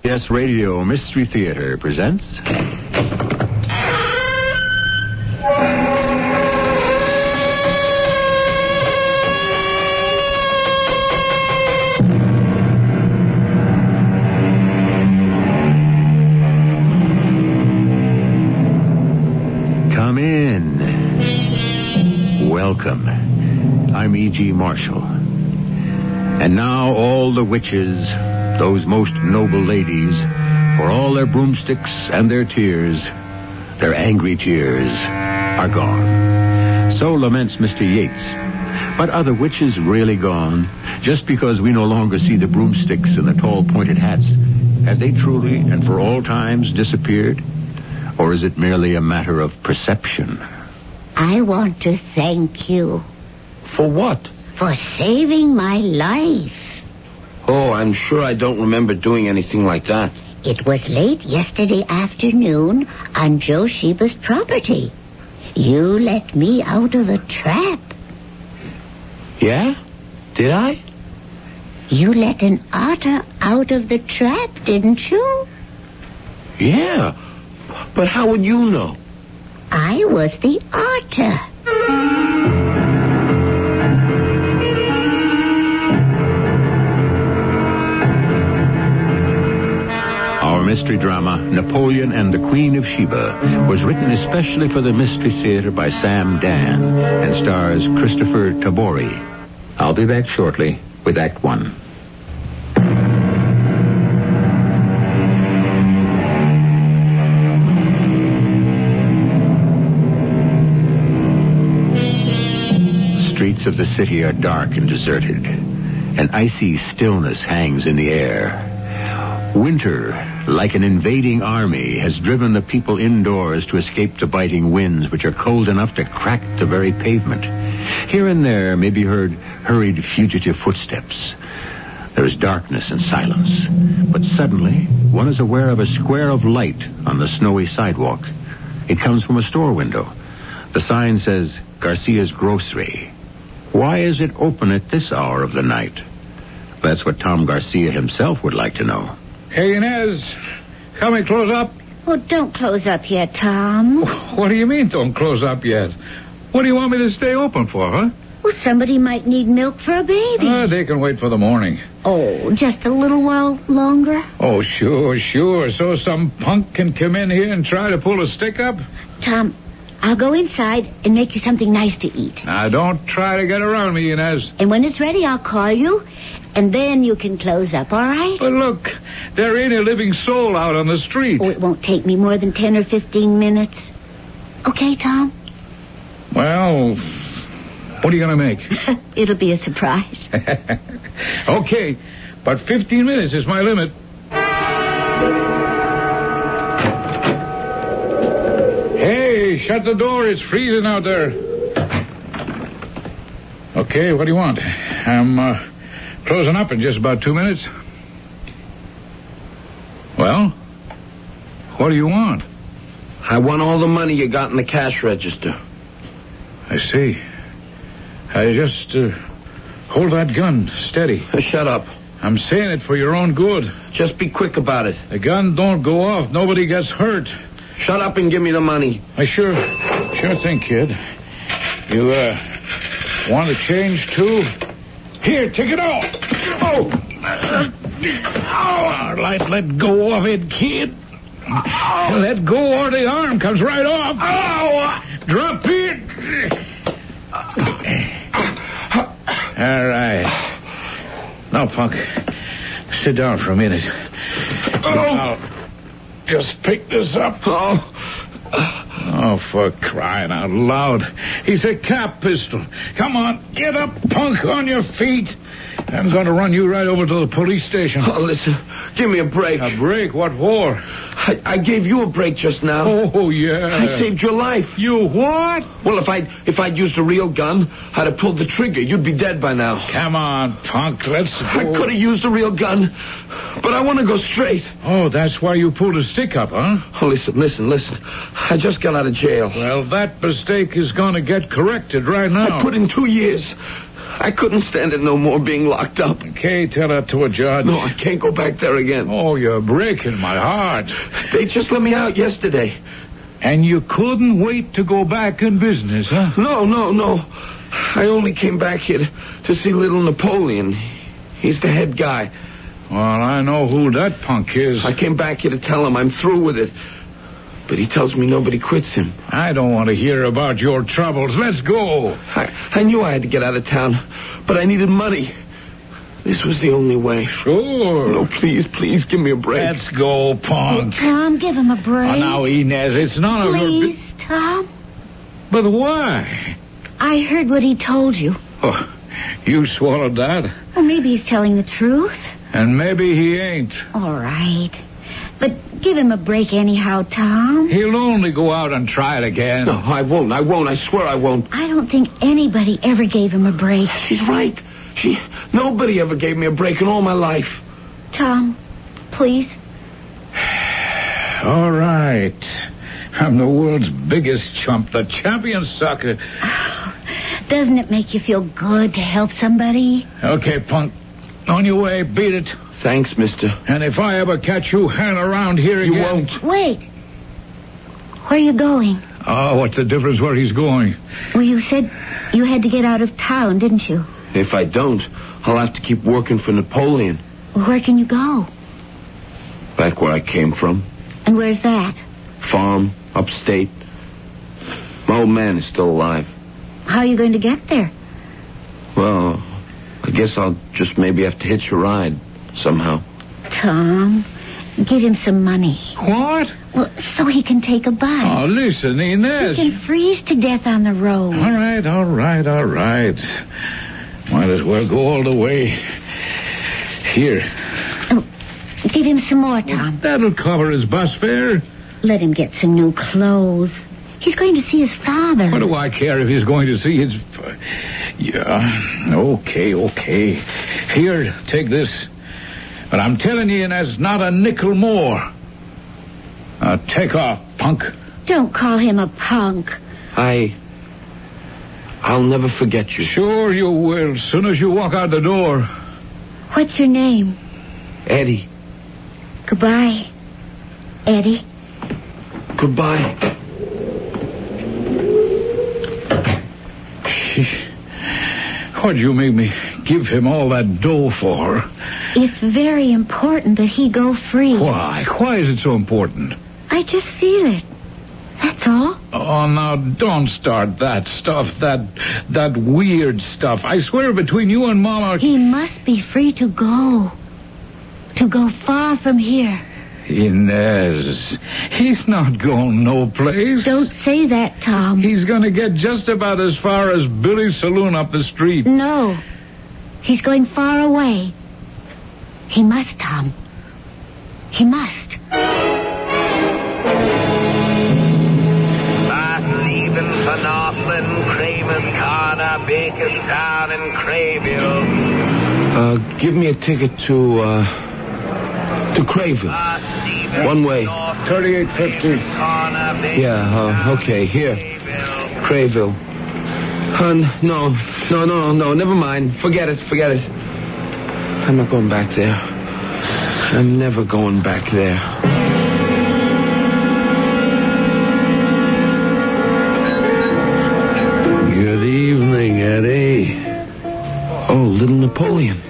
Yes, Radio Mystery Theater presents... Come in. Welcome. I'm E.G. Marshall. And now all the witches... those most noble ladies, for all their broomsticks and their tears, their angry tears, are gone. So laments Mr. Yates. But are the witches really gone? Just because we no longer see the broomsticks and the tall pointed hats, have they truly and for all times disappeared? Or is it merely a matter of perception? I want to thank you. For what? For saving my life. Oh, I'm sure I don't remember doing anything like that. It was late yesterday afternoon on Joe Sheba's property. You let me out of a trap. Yeah? Did I? You let an otter out of the trap, didn't you? Yeah. But how would you know? I was the otter. Our mystery drama, Napoleon and the Queen of Sheba, was written especially for the Mystery Theater by Sam Dan and stars Christopher Tabori. I'll be back shortly with Act One. The streets of the city are dark and deserted. An icy stillness hangs in the air. Winter, like an invading army, has driven the people indoors to escape the biting winds, which are cold enough to crack the very pavement. Here and there may be heard hurried fugitive footsteps. There is darkness and silence. But suddenly, one is aware of a square of light on the snowy sidewalk. It comes from a store window. The sign says, Garcia's Grocery. Why is it open at this hour of the night? That's what Tom Garcia himself would like to know. Hey, Inez, can we close up? Oh, don't close up yet, Tom. What do you mean, don't close up yet? What do you want me to stay open for, huh? Well, somebody might need milk for a baby. They can wait for the morning. Oh, just a little while longer? Oh, sure. So some punk can come in here and try to pull a stick up? Tom, I'll go inside and make you something nice to eat. Now, don't try to get around me, Inez. And when it's ready, I'll call you, and then you can close up, all right? But look, there ain't a living soul out on the street. Oh, it won't take me more than 10 or 15 minutes. Okay, Tom? Well, what are you going to make? It'll be a surprise. Okay, but 15 minutes is my limit. Hey, shut the door. It's freezing out there. Okay, what do you want? I'm closing up in just about 2 minutes. Well, what do you want? I want all the money you got in the cash register. I see. I just hold that gun steady. Shut up. I'm saying it for your own good. Just be quick about it. The gun don't go off. Nobody gets hurt. Shut up and give me the money. I sure think, kid. You want to change too? Here, take it off. Oh, let go of it, kid. Let go or the arm comes right off. Drop it. All right. Now, punk, sit down for a minute. I'll just pick this up. Oh, for crying out loud. He's a cap pistol. Come on, get up, punk, on your feet. I'm going to run you right over to the police station. Oh, listen, give me a break. A break? What for? I gave you a break just now. Oh, yeah. I saved your life. You what? Well, if I'd used a real gun, I'd have pulled the trigger. You'd be dead by now. Come on, punk, let's go. I could have used a real gun, but I want to go straight. Oh, that's why you pulled a stick up, huh? Oh, listen. I just got out of jail. Well, that mistake is going to get corrected right now. I put in 2 years. I couldn't stand it no more being locked up. Okay, tell that to a judge. No, I can't go back there again. Oh, you're breaking my heart. They just let me out yesterday. And you couldn't wait to go back in business, huh? No. I only came back here to see little Napoleon. He's the head guy. Well, I know who that punk is. I came back here to tell him I'm through with it. But he tells me nobody quits him. I don't want to hear about your troubles. Let's go. I knew I had to get out of town, but I needed money. This was the only way. Sure. No, please, give me a break. Let's go, punk. Oh, Tom, give him a break. Oh, now, Inez, it's none of your... Please, Tom. But why? I heard what he told you. Oh, you swallowed that? Well, maybe he's telling the truth. And maybe he ain't. All right. But give him a break anyhow, Tom. He'll only go out and try it again. No, I won't. I swear I won't. I don't think anybody ever gave him a break. She's right. Nobody ever gave me a break in all my life. Tom, please. All right. I'm the world's biggest chump, the champion sucker. Oh, doesn't it make you feel good to help somebody? Okay, punk. On your way, beat it. Thanks, mister. And if I ever catch you hanging around here again... You won't. Wait. Where are you going? Oh, what's the difference where he's going? Well, you said you had to get out of town, didn't you? If I don't, I'll have to keep working for Napoleon. Where can you go? Back where I came from. And where's that? Farm, upstate. My old man is still alive. How are you going to get there? Well, I guess I'll just maybe have to hitch a ride somehow. Tom, give him some money. What? Well, so he can take a bus. Oh, listen, Inez. He can freeze to death on the road. All right. Might as well go all the way. Here. Oh, give him some more, Tom. That'll cover his bus fare. Let him get some new clothes. He's going to see his father. What do I care if he's going to see his... Yeah, okay. Here, take this. But I'm telling you, Inez, not a nickel more. Now, take off, punk. Don't call him a punk. I'll never forget you. Sure you will, as soon as you walk out the door. What's your name? Eddie. Goodbye, Eddie. Goodbye. What'd you make me give him all that dough for? It's very important that he go free. Why? Why is it so important? I just feel it. That's all. Oh, now, don't start that stuff, that weird stuff. I swear between you and Mama... He must be free to go. To go far from here. Inez, he's not going no place. Don't say that, Tom. He's going to get just about as far as Billy's saloon up the street. No. He's going far away. He must, Tom. He must. For Northland, Kramer's Corner, Bakerstown, and Crayville. Give me a ticket to Crayville. One way. 3850. Yeah, okay, here. Crayville. No, never mind. Forget it. I'm not going back there. I'm never going back there. Eddie. Oh, little Napoleon.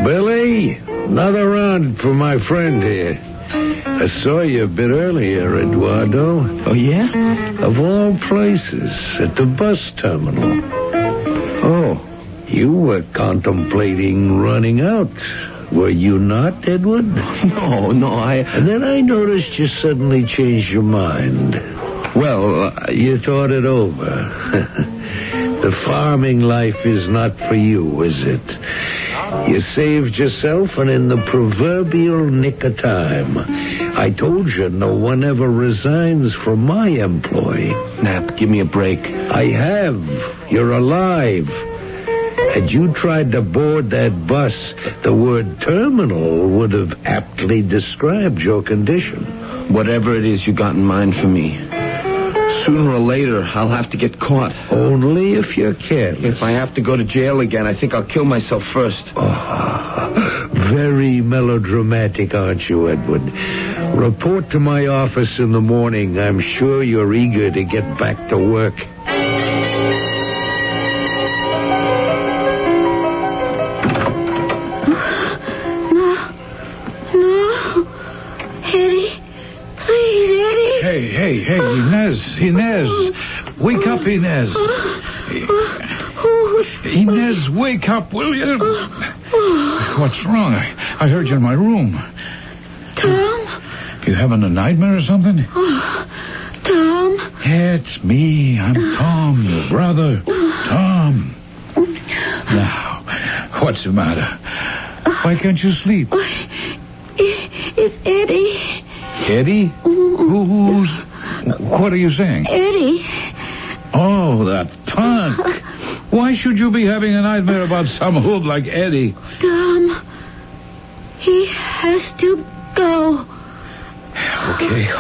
Billy, another round for my friend here. I saw you a bit earlier, Eduardo. Oh, yeah? Of all places, at the bus terminal. Oh, you were contemplating running out. Were you not, Edward? No, And then I noticed you suddenly changed your mind. Well, you thought it over. The farming life is not for you, is it? You saved yourself, and in the proverbial nick of time. I told you no one ever resigns from my employ. Nap, give me a break. I have. You're alive. Had you tried to board that bus, the word terminal would have aptly described your condition. Whatever it is you got in mind for me. Sooner or later, I'll have to get caught. Only if you're careless. If I have to go to jail again, I think I'll kill myself first. Very melodramatic, aren't you, Edward? Report to my office in the morning. I'm sure you're eager to get back to work. Hey, Inez. Wake up, Inez. Inez, wake up, will you? What's wrong? I heard you in my room. Tom? You having a nightmare or something? Tom? It's me. I'm Tom, your brother. Tom. Now, what's the matter? Why can't you sleep? It's Eddie. Eddie? What are you saying? Eddie. Oh, that punk. Why should you be having a nightmare about some hood like Eddie? Tom, he has to go.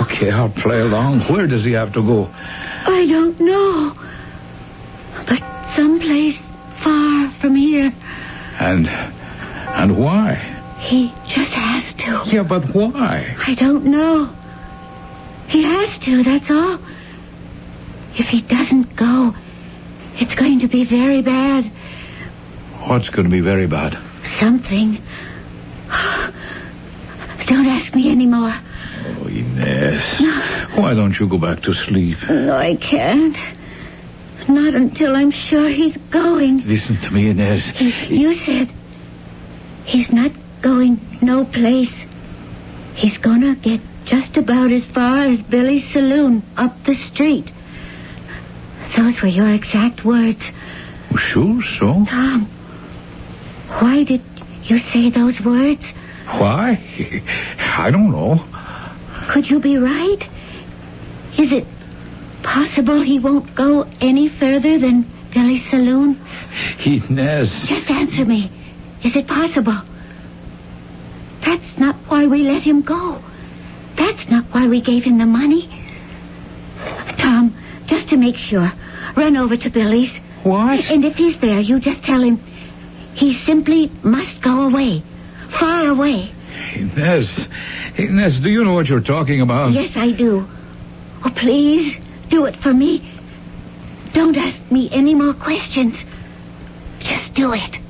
Okay, I'll play along. Where does he have to go? I don't know. But someplace far from here. And why? He just has to. Yeah, but why? I don't know. He has to, that's all. If he doesn't go, it's going to be very bad. What's going to be very bad? Something. Don't ask me anymore. Oh, Inez. Why don't you go back to sleep? No, I can't. Not until I'm sure he's going. Listen to me, Inez. You said he's not going no place. He's gonna get just about as far as Billy's saloon up the street. Those were your exact words. Sure, so? Tom, why did you say those words? Why? I don't know. Could you be right? Is it possible he won't go any further than Billy's saloon? Inez. Just answer me. Is it possible? That's not why we let him go. That's not why we gave him the money. Tom, just to make sure, run over to Billy's. What? And if he's there, you just tell him he simply must go away. Far away. Inez, do you know what you're talking about? Yes, I do. Oh, please, do it for me. Don't ask me any more questions. Just do it.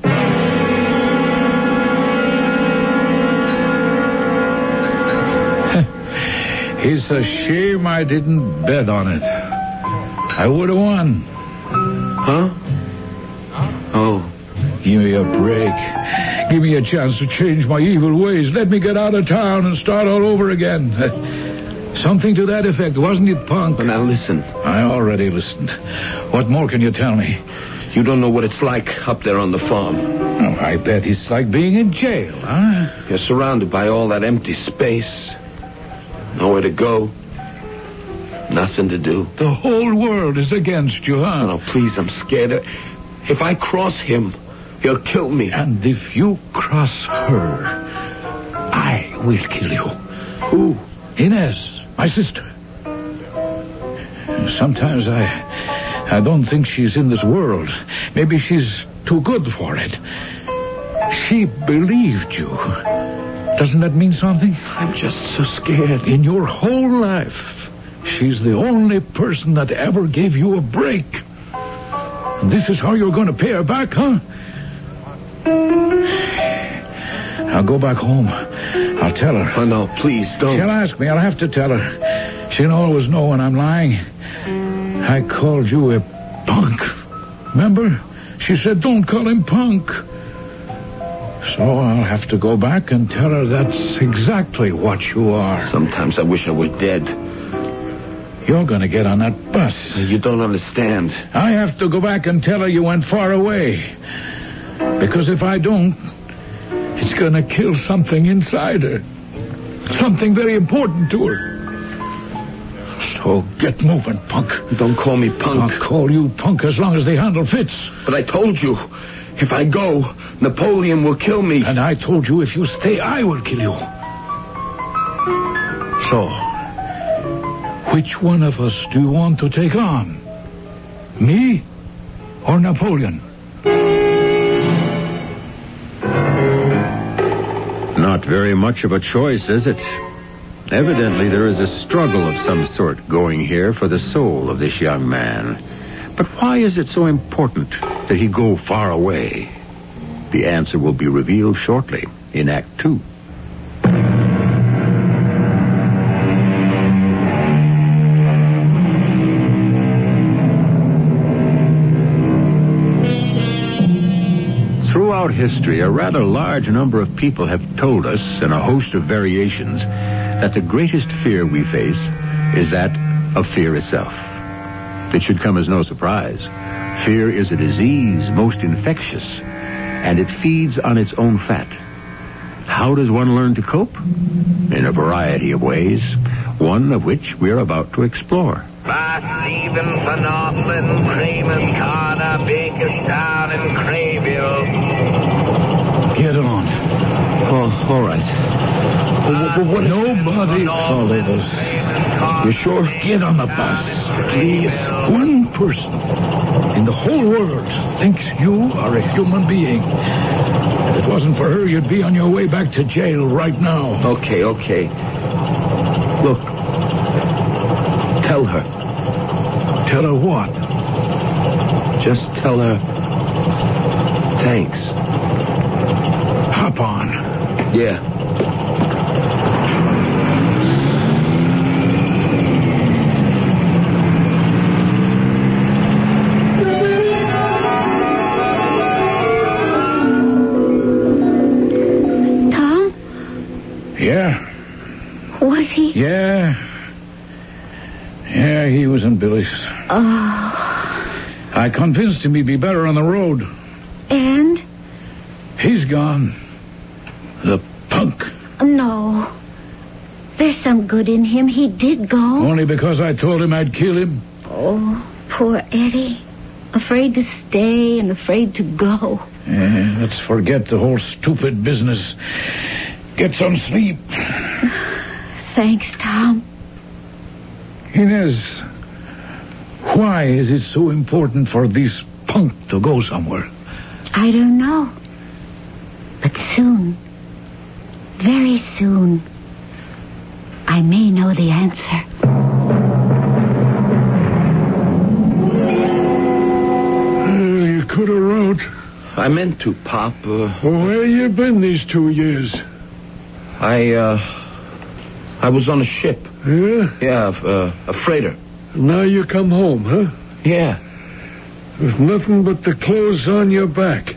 It's a shame I didn't bet on it. I would have won. Huh? Oh. Give me a break. Give me a chance to change my evil ways. Let me get out of town and start all over again. Something to that effect, wasn't it, punk? Now listen. I already listened. What more can you tell me? You don't know what it's like up there on the farm. Oh, I bet it's like being in jail, huh? You're surrounded by all that empty space. Nowhere to go. Nothing to do. The whole world is against you, huh? Oh, please, I'm scared. If I cross him, he'll kill me. And if you cross her, I will kill you. Who? Inez, my sister. Sometimes I don't think she's in this world. Maybe she's too good for it. She believed you. Doesn't that mean something? I'm just so scared. In your whole life, she's the only person that ever gave you a break. And this is how you're going to pay her back, huh? I'll go back home. I'll tell her. Oh, no, please, don't. She'll ask me. I'll have to tell her. She'll always know when I'm lying. I called you a punk. Remember? She said, don't call him punk. So I'll have to go back and tell her that's exactly what you are. Sometimes I wish I were dead. You're going to get on that bus. You don't understand. I have to go back and tell her you went far away. Because if I don't, it's going to kill something inside her. Something very important to her. So get moving, punk. Don't call me punk. I'll call you punk as long as the handle fits. But I told you, if I go, Napoleon will kill me. And I told you if you stay, I will kill you. So, Which one of us do you want to take on? Me or Napoleon? Not very much of a choice, is it? Evidently, there is a struggle of some sort going here for the soul of this young man. But why is it so important that he go far away? The answer will be revealed shortly in Act 2. Throughout history, a rather large number of people have told us, in a host of variations, that the greatest fear we face is that of fear itself. It should come as no surprise. Fear is a disease most infectious, and it feeds on its own fat. How does one learn to cope? In a variety of ways, one of which we're about to explore. Stephen for Northland, Kramer's Corner, Bakerstown, and Crayville. Get on. Oh, all right. What Nobody follow us. You sure? Get on the bus, please. One person in the whole world thinks you are a human being. If it wasn't for her, you'd be on your way back to jail right now. Okay. Look. Tell her. Tell her what? Just tell her thanks. Hop on. Yeah. Tom? Yeah? Was he? Yeah, he was in Billy's. Oh. I convinced him he'd be better on the road. And? He's gone. The punk. No. There's some good in him. He did go. Only because I told him I'd kill him. Oh, poor Eddie. Afraid to stay and afraid to go. Yeah, let's forget the whole stupid business. Get some sleep. Thanks, Tom. Inez, why is it so important for this punk to go somewhere? I don't know. But soon, very soon, I may know the answer. You could have wrote. I meant to, Pop. Where you been these 2 years? I was on a ship. Yeah? Yeah, a freighter. Now you come home, huh? Yeah. With nothing but the clothes on your back.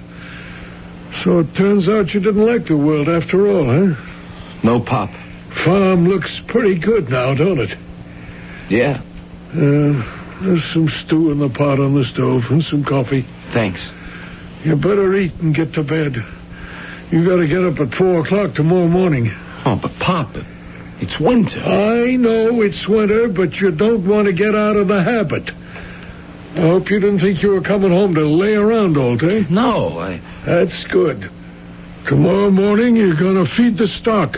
So it turns out you didn't like the world after all, huh? No, Pop. Farm looks pretty good now, don't it? Yeah. There's some stew in the pot on the stove and some coffee. Thanks. You better eat and get to bed. You got to get up at 4 o'clock tomorrow morning. Oh, but Pop, it's winter. I know it's winter, but you don't want to get out of the habit. I hope you didn't think you were coming home to lay around all day. No, That's good. Tomorrow morning, you're going to feed the stock.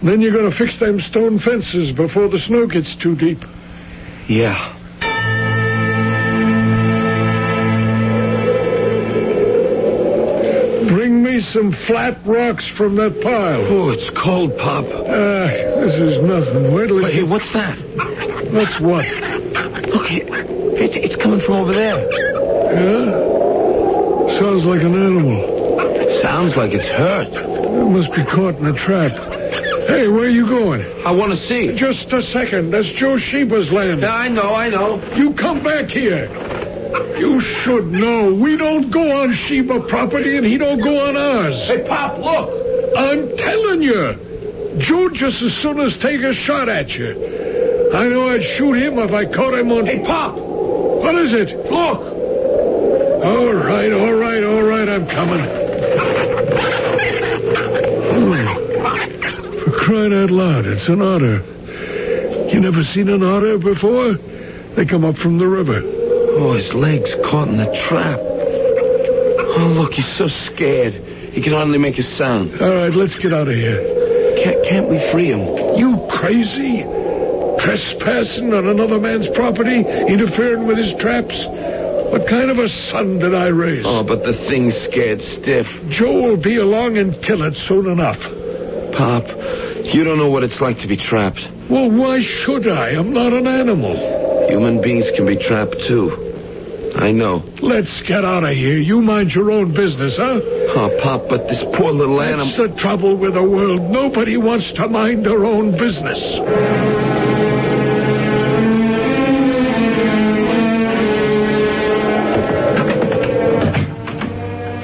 Then you're going to fix them stone fences before the snow gets too deep. Yeah. Bring me some flat rocks from that pile. Oh, it's cold, Pop. This is nothing. Wait till Hey, what's that? That's what? Look, it's coming from over there. Yeah? Sounds like an animal. It sounds like it's hurt. It must be caught in a trap. Hey, where are you going? I want to see. Just a second. That's Joe Sheba's land. Yeah, I know. You come back here. You should know. We don't go on Sheba property, and he don't go on ours. Hey, Pop, look. I'm telling you. Joe just as soon as take a shot at you. I know I'd shoot him if I caught him on... Hey, Pop. What is it? Look. All right. I'm coming. For crying out loud, it's an otter. You never seen an otter before? They come up from the river. Oh, his leg's caught in the trap. Oh, look, he's so scared. He can hardly make a sound. All right, let's get out of here. Can't we free him? You crazy? Trespassing on another man's property, interfering with his traps. What kind of a son did I raise? Oh, but the thing's scared stiff. Joe will be along and kill it soon enough. Pop, you don't know what it's like to be trapped. Well, why should I? I'm not an animal. Human beings can be trapped, too. I know. Let's get out of here. You mind your own business, huh? Oh, Pop, but this poor little animal... That's the trouble with the world. Nobody wants to mind their own business.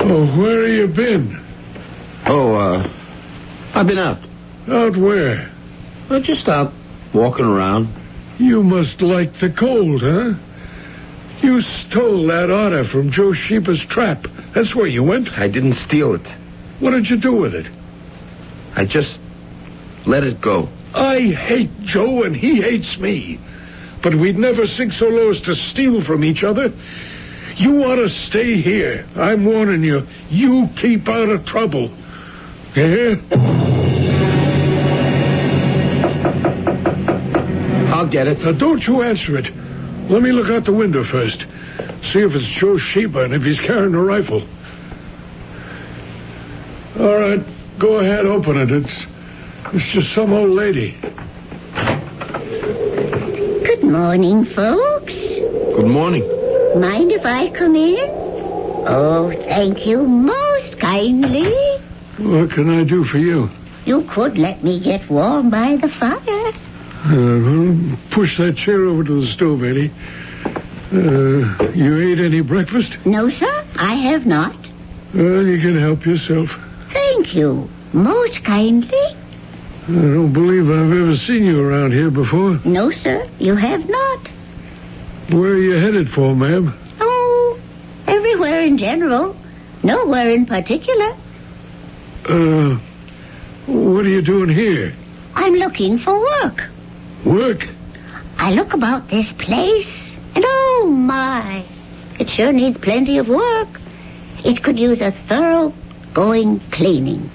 Oh, where have you been? I've been out. Out where? Just out, walking around. You must like the cold, huh? You stole that otter from Joe Sheba's trap. That's where you went. I didn't steal it. What did you do with it? I just let it go. I hate Joe and he hates me. But we'd never sink so low as to steal from each other. You ought to stay here. I'm warning you. You keep out of trouble. You hear? I'll get it. Now, don't you answer it. Let me look out the window first. See if it's Joe Sheba and if he's carrying a rifle. All right. Go ahead, open it. It's just some old lady. Good morning, folks. Good morning. Mind if I come in? Oh, thank you most kindly. What can I do for you? You could let me get warm by the fire. Push that chair over to the stove, Eddie. You ate any breakfast? No, sir, I have not. Well, you can help yourself. Thank you most kindly. I don't believe I've ever seen you around here before. No, sir, you have not. Where are you headed for, ma'am? Oh, everywhere in general. Nowhere in particular. What are you doing here? I'm looking for work. Work? I look about this place, and oh my, it sure needs plenty of work. It could use a thorough going cleaning.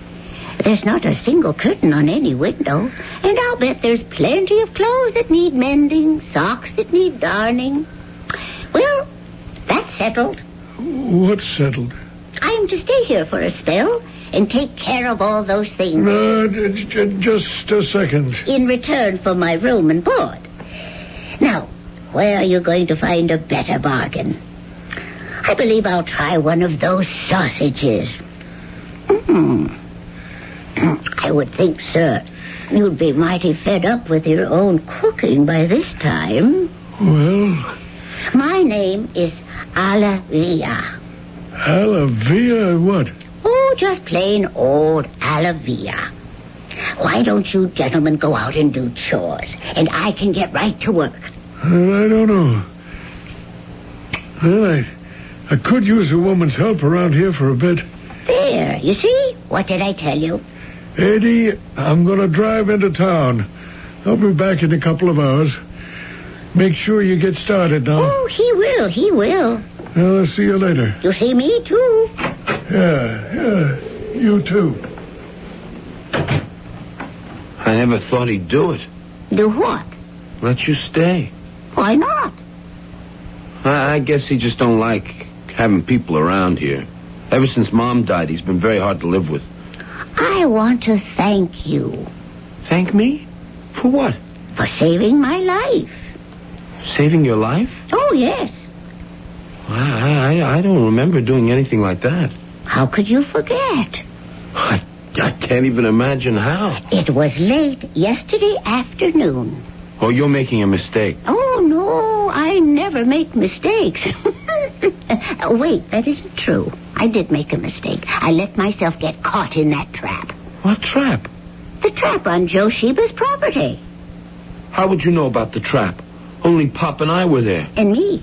There's not a single curtain on any window, and I'll bet there's plenty of clothes that need mending, socks that need darning. Well, that's settled. What's settled? I'm to stay here for a spell and take care of all those things. Just a second. In return for my room and board. Now, where are you going to find a better bargain? I believe I'll try one of those sausages. I would think, sir, you'd be mighty fed up with your own cooking by this time. Well? My name is Alavia. Alavia what? Oh, just plain old Alavia. Why don't you gentlemen go out and do chores, and I can get right to work? I don't know. Well, I could use a woman's help around here for a bit. There, you see? What did I tell you? Eddie, I'm going to drive into town. I'll be back in a couple of hours. Make sure you get started now. Oh, he will. Well, I'll see you later. You'll see me, too. Yeah, you too. I never thought he'd do it. Do what? Let you stay. Why not? I guess he just don't like having people around here. Ever since Mom died, he's been very hard to live with. I want to thank you. Thank me? For what? For saving my life. Saving your life? Oh, yes. I don't remember doing anything like that. How could you forget? I can't even imagine how. It was late yesterday afternoon. Oh, you're making a mistake. Oh, no, I never make mistakes. Wait, that isn't true. I did make a mistake. I let myself get caught in that trap. What trap? The trap on Joe Sheba's property. How would you know about the trap? Only Pop and I were there. And me.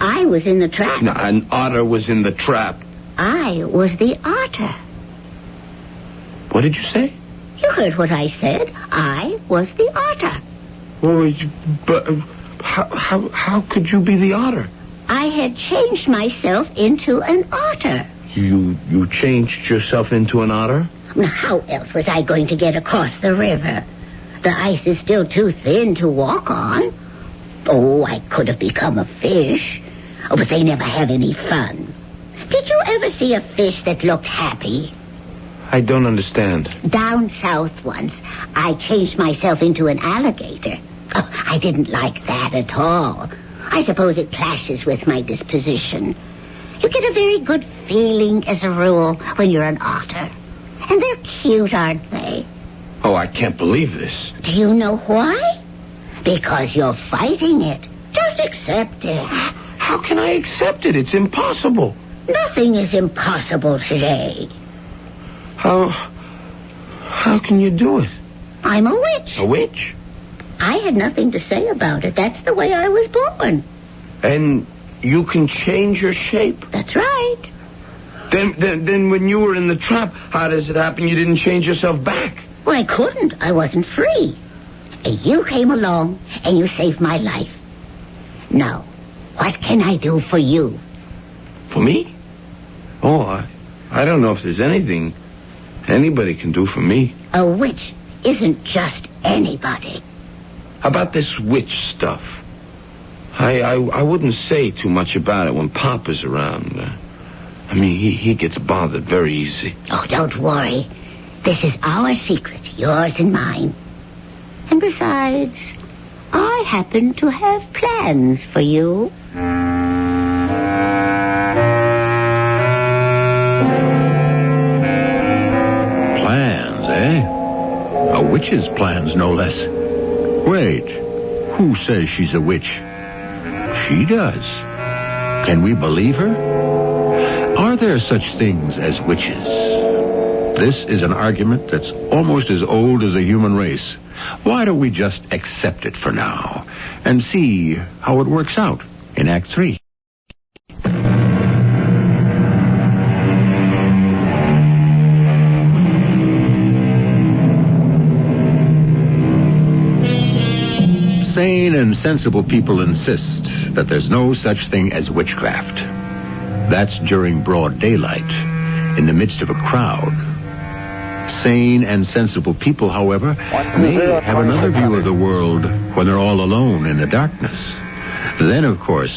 I was in the trap. No, an otter was in the trap. I was the otter. What did you say? You heard what I said. I was the otter. Well, but how could you be the otter? I had changed myself into an otter. You changed yourself into an otter? Now, how else was I going to get across the river? The ice is still too thin to walk on. Oh, I could have become a fish. Oh, but they never have any fun. Did you ever see a fish that looked happy? I don't understand. Down south once, I changed myself into an alligator. Oh, I didn't like that at all. I suppose it clashes with my disposition. You get a very good feeling, as a rule, when you're an otter. And they're cute, aren't they? Oh, I can't believe this. Do you know why? Because you're fighting it. Just accept it. How can I accept it? It's impossible. Nothing is impossible today. How can you do it? I'm a witch. A witch? I had nothing to say about it. That's the way I was born. And you can change your shape? That's right. Then when you were in the trap, how does it happen you didn't change yourself back? Well, I couldn't. I wasn't free. And you came along, and you saved my life. Now, what can I do for you? For me? Oh, I don't know if there's anything anybody can do for me. A witch isn't just anybody. How about this witch stuff? I wouldn't say too much about it when Papa's around. I mean, he gets bothered very easy. Oh, don't worry. This is our secret, yours and mine. And besides, I happen to have plans for you. Plans, eh? A witch's plans, no less. Wait, who says she's a witch? She does. Can we believe her? Are there such things as witches? This is an argument that's almost as old as the human race. Why don't we just accept it for now and see how it works out in Act 3? Sane and sensible people insist that there's no such thing as witchcraft. That's during broad daylight, in the midst of a crowd. Sane and sensible people, however, may have another view of the world when they're all alone in the darkness. Then, of course,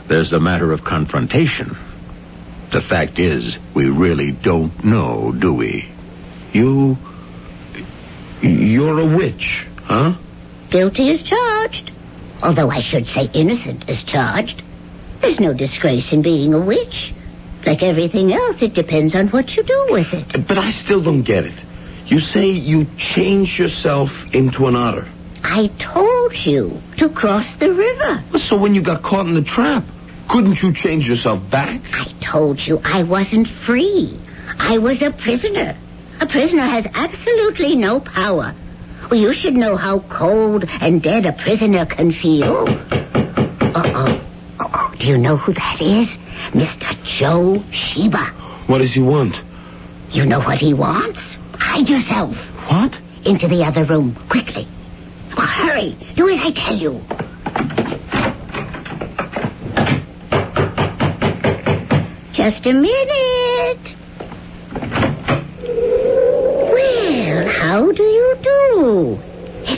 there's the matter of confrontation. The fact is, we really don't know, do we? You're a witch, huh? Guilty as charged. Although I should say innocent as charged. There's no disgrace in being a witch. Like everything else, it depends on what you do with it. But I still don't get it. You say you change yourself into an otter. I told you to cross the river. So when you got caught in the trap, couldn't you change yourself back? I told you I wasn't free. I was a prisoner. A prisoner has absolutely no power. Well, you should know how cold and dead a prisoner can feel. Uh-oh. Do you know who that is? Mr. Joe Sheba. What does he want? You know what he wants? Hide yourself. What? Into the other room, quickly. Well, hurry. Do as I tell you. Just a minute. Well, how do you do?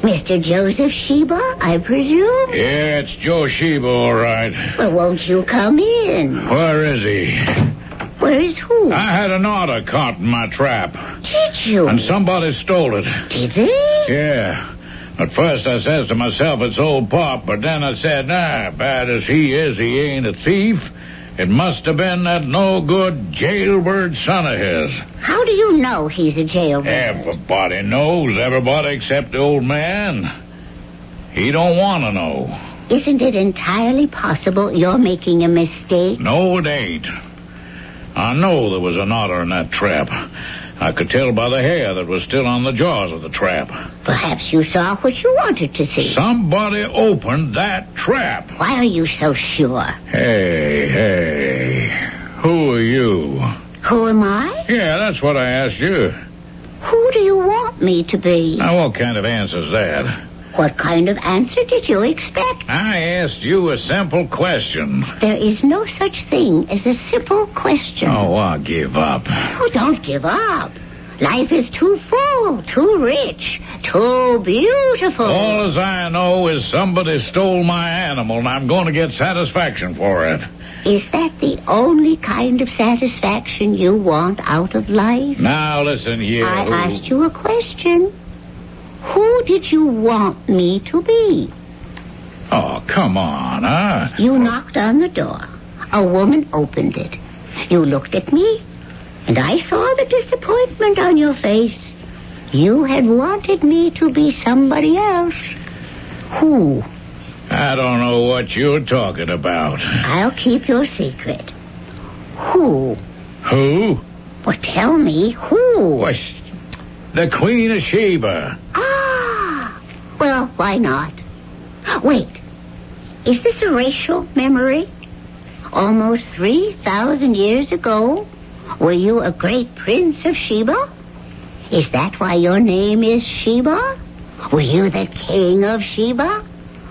Mr. Joseph Sheba, I presume? Yeah, it's Joe Sheba, all right. Well, won't you come in? Where is he? Where is who? I had an otter caught in my trap. Did you? And somebody stole it. Did they? Yeah. At first I says to myself, it's old Pop, but then I said, nah, bad as he is, he ain't a thief. It must have been that no-good jailbird son of his. How do you know he's a jailbird? Everybody knows, everybody except the old man. He don't want to know. Isn't it entirely possible you're making a mistake? No, it ain't. I know there was an otter in that trap. I could tell by the hair that was still on the jaws of the trap. Perhaps you saw what you wanted to see. Somebody opened that trap. Why are you so sure? Hey, who are you? Who am I? Yeah, that's what I asked you. Who do you want me to be? Now, what kind of answer's that? What kind of answer did you expect? I asked you a simple question. There is no such thing as a simple question. Oh, I'll give up. Oh, don't give up. Life is too full, too rich, too beautiful. All as I know is somebody stole my animal, and I'm going to get satisfaction for it. Is that the only kind of satisfaction you want out of life? Now, listen here. I asked you a question. Who did you want me to be? Oh, come on, huh? You knocked on the door. A woman opened it. You looked at me, and I saw the disappointment on your face. You had wanted me to be somebody else. Who? I don't know what you're talking about. I'll keep your secret. Who? Who? Well, tell me who. Why, the Queen of Sheba. Ah, well, why not? Wait, is this a racial memory? Almost 3,000 years ago, were you a great prince of Sheba? Is that why your name is Sheba? Were you the king of Sheba?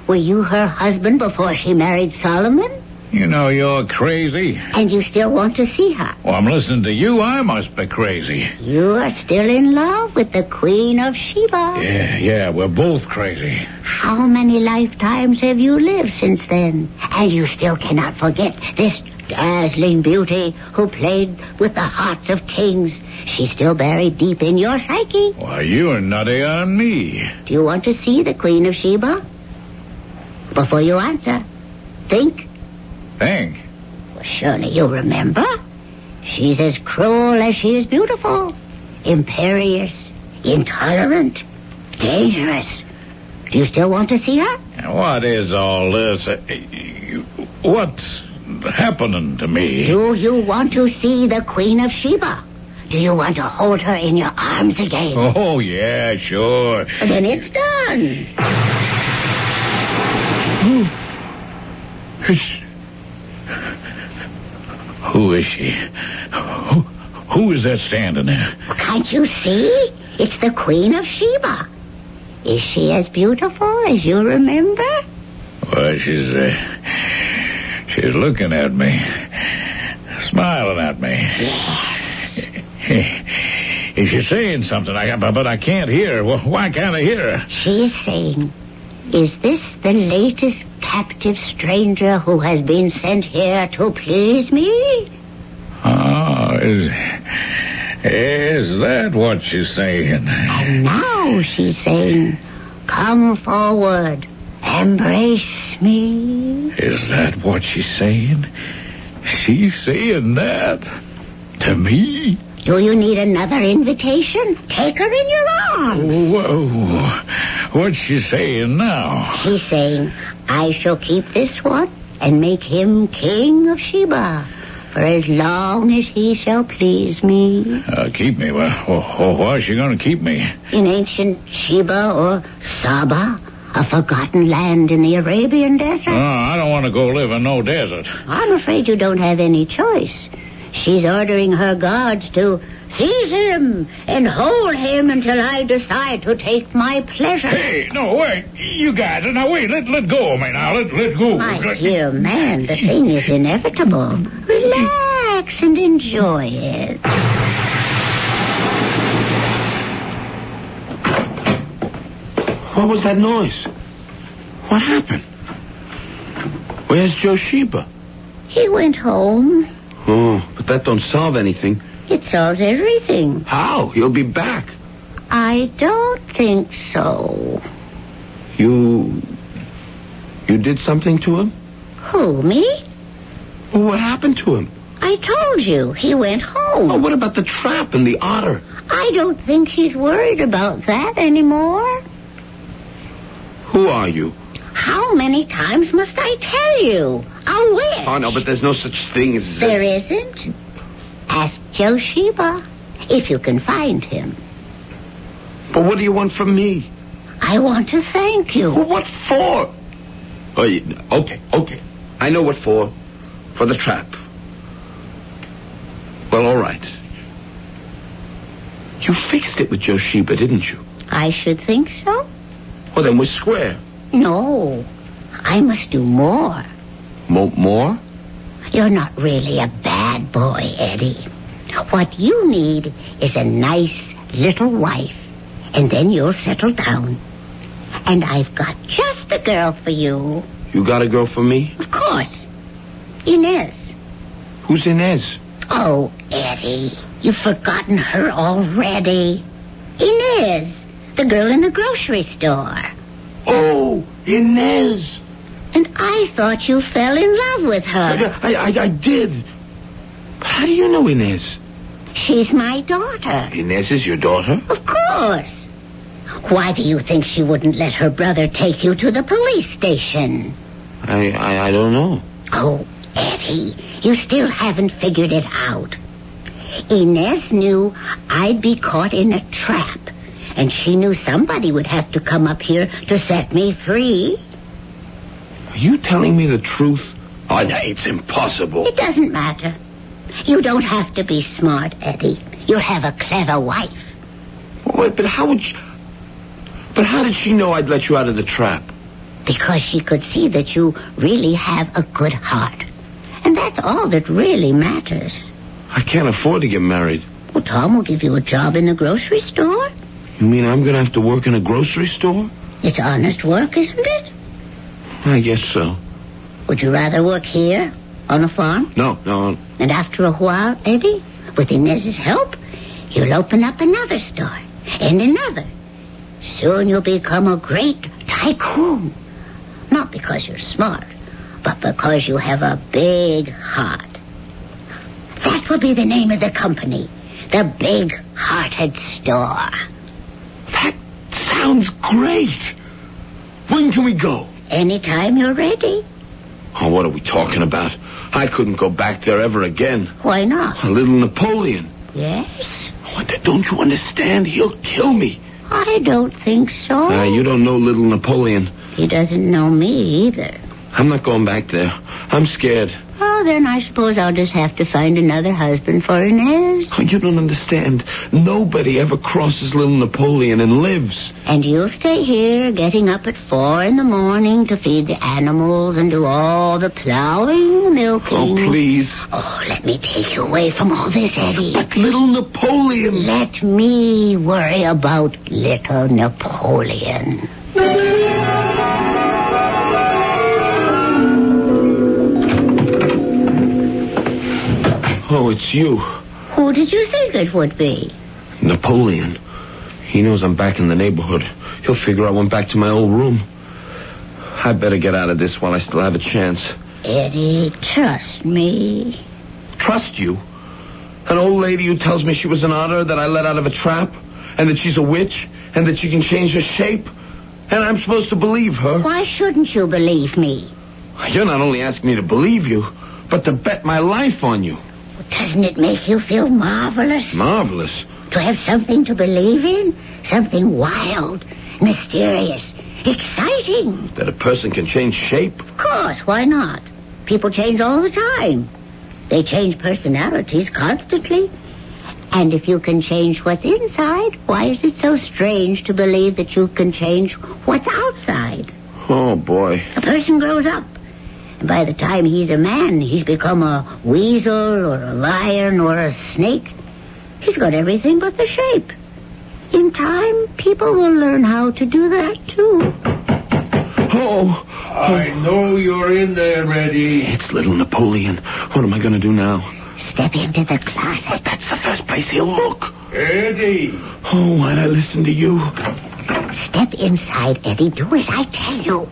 Were you her husband before she married Solomon? You know you're crazy. And you still want to see her? Well, I'm listening to you. I must be crazy. You are still in love with the Queen of Sheba. Yeah, we're both crazy. How many lifetimes have you lived since then? And you still cannot forget this dazzling beauty who played with the hearts of kings. She's still buried deep in your psyche. Why, you're nutty on me. Do you want to see the Queen of Sheba? Before you answer, think. Think? Well, surely you remember. She's as cruel as she is beautiful. Imperious, intolerant, dangerous. Do you still want to see her? What is all this? What's happening to me? Do you want to see the Queen of Sheba? Do you want to hold her in your arms again? Oh, yeah, sure. Then it's done. Who is she? Who is that standing there? Can't you see? It's the Queen of Sheba. Is she as beautiful as you remember? Well, she's looking at me, smiling at me. Is she saying something? But I can't hear her. Well, why can't I hear her? She is saying, is this the latest captive stranger who has been sent here to please me? Oh, is that what she's saying? And now she's saying, come forward, embrace me. Is that what she's saying? She's saying that to me? Do you need another invitation? Take her in your arms. Whoa. What's she saying now? She's saying, I shall keep this one and make him king of Sheba for as long as he shall please me. Keep me? Well, why is she going to keep me? In ancient Sheba or Saba, a forgotten land in the Arabian desert. Oh, I don't want to go live in no desert. I'm afraid you don't have any choice. She's ordering her guards to seize him and hold him until I decide to take my pleasure. Hey, no, wait. You guys, now wait. Let go of me now. Let go. My dear man, the thing is inevitable. Relax and enjoy it. What was that noise? What happened? Where's Joe Sheba? He went home. Oh, but that don't solve anything. It solves everything. How? He'll be back. I don't think so. You did something to him? Who, me? Well, what happened to him? I told you, he went home. Oh, what about the trap and the otter? I don't think he's worried about that anymore. Who are you? How many times must I tell you? A witch. Oh, no, but there's no such thing as... There isn't. Ask Joe Sheba, if you can find him. But what do you want from me? I want to thank you. Well, what for? Oh, okay. I know what for. For the trap. Well, all right. You fixed it with Joe Sheba, didn't you? I should think so. Well, then we're square. No, I must do more. More? You're not really a bad boy, Eddie. What you need is a nice, little wife, and then you'll settle down. And I've got just the girl for you. You got a girl for me? Of course. Inez. Who's Inez? Oh, Eddie, you've forgotten her already. Inez, the girl in the grocery store. Oh, Inez. And I thought you fell in love with her. I did. But how do you know Inez? She's my daughter. Inez is your daughter? Of course. Why do you think she wouldn't let her brother take you to the police station? I don't know. Oh, Eddie, you still haven't figured it out. Inez knew I'd be caught in a trap, and she knew somebody would have to come up here to set me free. Are you telling me the truth? Oh, no, it's impossible. It doesn't matter. You don't have to be smart, Eddie. You'll have a clever wife. Wait, but how would But how did she know I'd let you out of the trap? Because she could see that you really have a good heart. And that's all that really matters. I can't afford to get married. Well, Tom will give you a job in the grocery store. You mean I'm going to have to work in a grocery store? It's honest work, isn't it? I guess so. Would you rather work here, on a farm? No. And after a while, Eddie, with Inez's help, you'll open up another store, and another. Soon you'll become a great tycoon. Not because you're smart, but because you have a big heart. That will be the name of the company, the Big Hearted Store. That sounds great. When can we go? Anytime you're ready. Oh, what are we talking about? I couldn't go back there ever again. Why not? A little Napoleon. Yes? What, don't you understand? He'll kill me. I don't think so. You don't know little Napoleon. He doesn't know me either. I'm not going back there. I'm scared. Oh, then I suppose I'll just have to find another husband for Inez. Oh, you don't understand. Nobody ever crosses little Napoleon and lives. And you'll stay here, getting up at 4 a.m. to feed the animals and do all the plowing, the milking. Oh, please. Oh, let me take you away from all this, Eddie. But little Napoleon. Let me worry about little Napoleon. Oh, it's you. Who did you think it would be? Napoleon. He knows I'm back in the neighborhood. He'll figure I went back to my old room. I better get out of this while I still have a chance. Eddie, trust me. Trust you? An old lady who tells me she was an otter that I let out of a trap, and that she's a witch, and that she can change her shape, and I'm supposed to believe her? Why shouldn't you believe me? You're not only asking me to believe you, but to bet my life on you. Doesn't it make you feel marvelous? Marvelous? To have something to believe in? Something wild, mysterious, exciting. That a person can change shape? Of course, why not? People change all the time. They change personalities constantly. And if you can change what's inside, why is it so strange to believe that you can change what's outside? Oh, boy. A person grows up. And by the time he's a man, he's become a weasel or a lion or a snake. He's got everything but the shape. In time, people will learn how to do that, too. Oh. I know you're in there, Eddie. It's little Napoleon. What am I going to do now? Step into the closet. But that's the first place he'll look. Eddie. Oh, why'd I listen to you? Step inside, Eddie. Do as I tell you.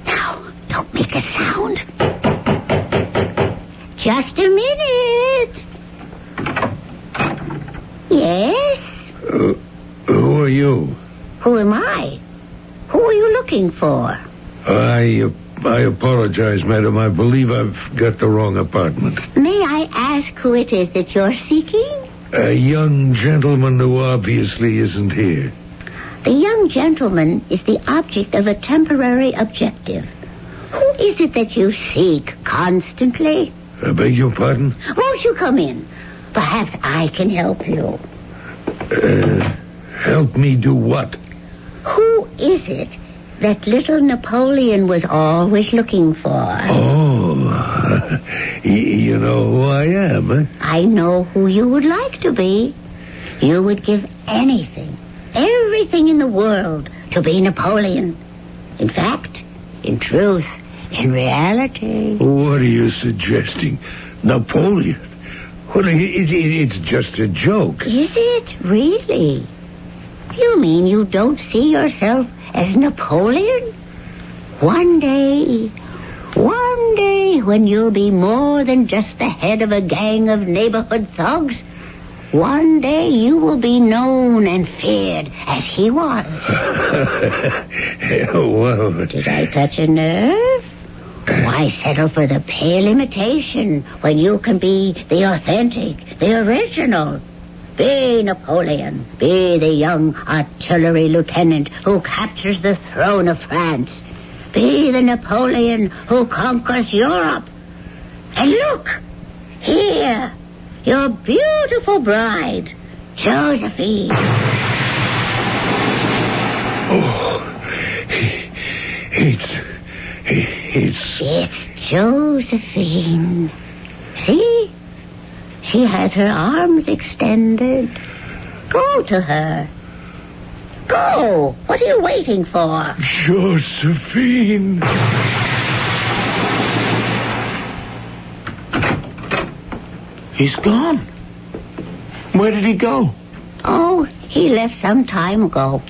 Now, don't make a sound. Just a minute. Yes? Who are you? Who am I? Who are you looking for? I apologize, madam. I believe I've got the wrong apartment. May I ask who it is that you're seeking? A young gentleman who obviously isn't here. The young gentleman is the object of a temporary objective. Who is it that you seek constantly? I beg your pardon? Won't you come in? Perhaps I can help you. Help me do what? Who is it that little Napoleon was always looking for? Oh, you know who I am, eh? I know who you would like to be. You would give anything, everything in the world to be Napoleon. In fact, in truth, in reality... What are you suggesting? Napoleon? Well, it's just a joke. Is it really? You mean you don't see yourself as Napoleon? One day, when you'll be more than just the head of a gang of neighborhood thugs, one day you will be known and feared as he was. Well, did I touch a nerve? Why settle for the pale imitation when you can be the authentic, the original? Be Napoleon. Be the young artillery lieutenant who captures the throne of France. Be the Napoleon who conquers Europe. And look, here, your beautiful bride, Josephine. Oh, it's Josephine. See? She has her arms extended. Go to her. Go. What are you waiting for? Josephine. He's gone. Where did he go? Oh, he left some time ago.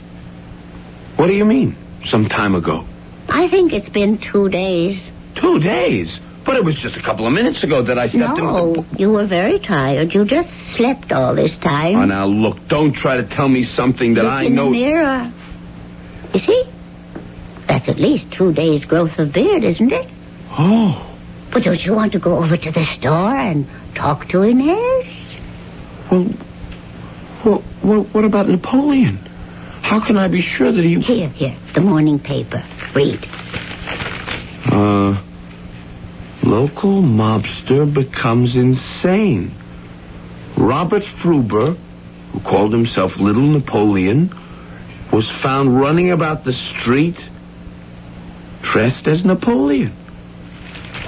What do you mean, some time ago? I think it's been 2 days. 2 days? But it was just a couple of minutes ago that I stepped No, you were very tired. You just slept all this time. Oh, now, look, don't try to tell me something that I know... Look in the mirror. You see? That's at least 2 days' growth of beard, isn't it? Oh. But don't you want to go over to the store and talk to Inez? Well, what about Napoleon? How can I be sure that he... Here, the morning paper. Read. Local mobster becomes insane. Robert Fruber, who called himself Little Napoleon, was found running about the street dressed as Napoleon.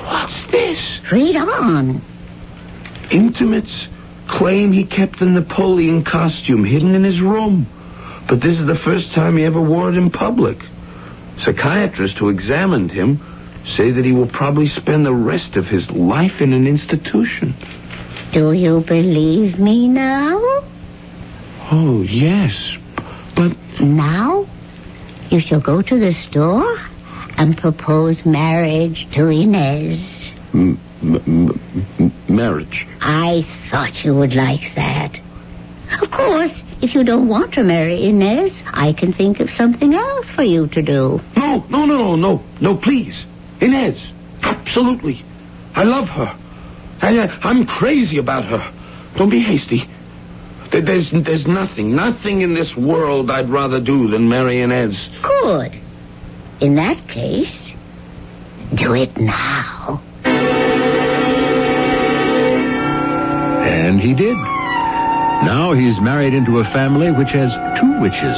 What's this? Read on. Intimates claim he kept the Napoleon costume hidden in his room, but this is the first time he ever wore it in public. Psychiatrists who examined him say that he will probably spend the rest of his life in an institution. Do you believe me now? Oh, yes, but... Now, you shall go to the store and propose marriage to Inez. Marriage? I thought you would like that. Of course, if you don't want to marry Inez, I can think of something else for you to do. No, please. Inez, absolutely. I love her. I'm crazy about her. Don't be hasty. There's nothing in this world I'd rather do than marry Inez. Good. In that case, do it now. And he did. Now he's married into a family which has 2 witches.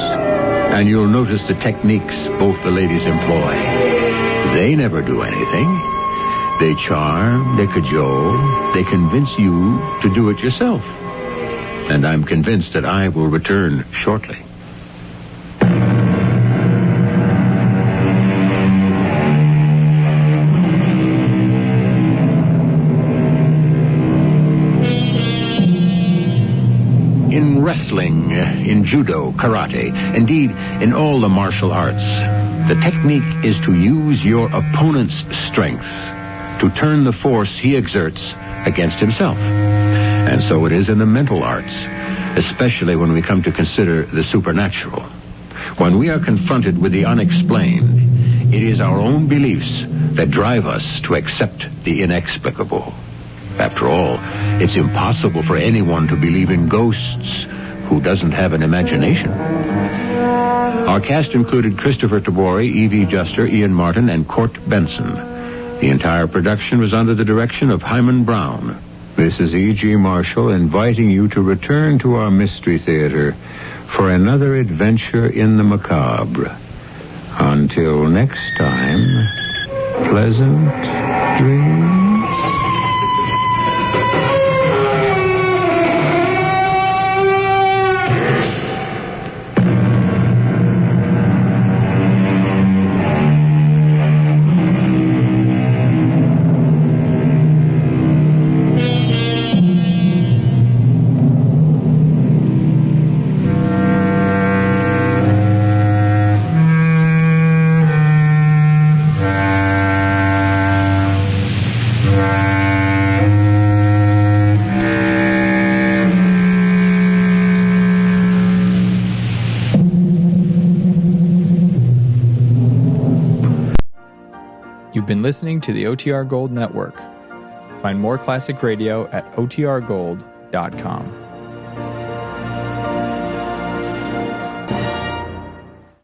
And you'll notice the techniques both the ladies employ. They never do anything. They charm, they cajole, they convince you to do it yourself. And I'm convinced that I will return shortly. In wrestling, in judo, karate, indeed, in all the martial arts, the technique is to use your opponent's strength to turn the force he exerts against himself. And so it is in the mental arts, especially when we come to consider the supernatural. When we are confronted with the unexplained, it is our own beliefs that drive us to accept the inexplicable. After all, it's impossible for anyone to believe in ghosts who doesn't have an imagination. Our cast included Christopher Tabori, Evie Juster, Ian Martin, and Court Benson. The entire production was under the direction of Hyman Brown. This is E.G. Marshall inviting you to return to our Mystery Theater for another adventure in the macabre. Until next time, pleasant dreams. You've been listening to the OTR Gold Network. Find more classic radio at otrgold.com.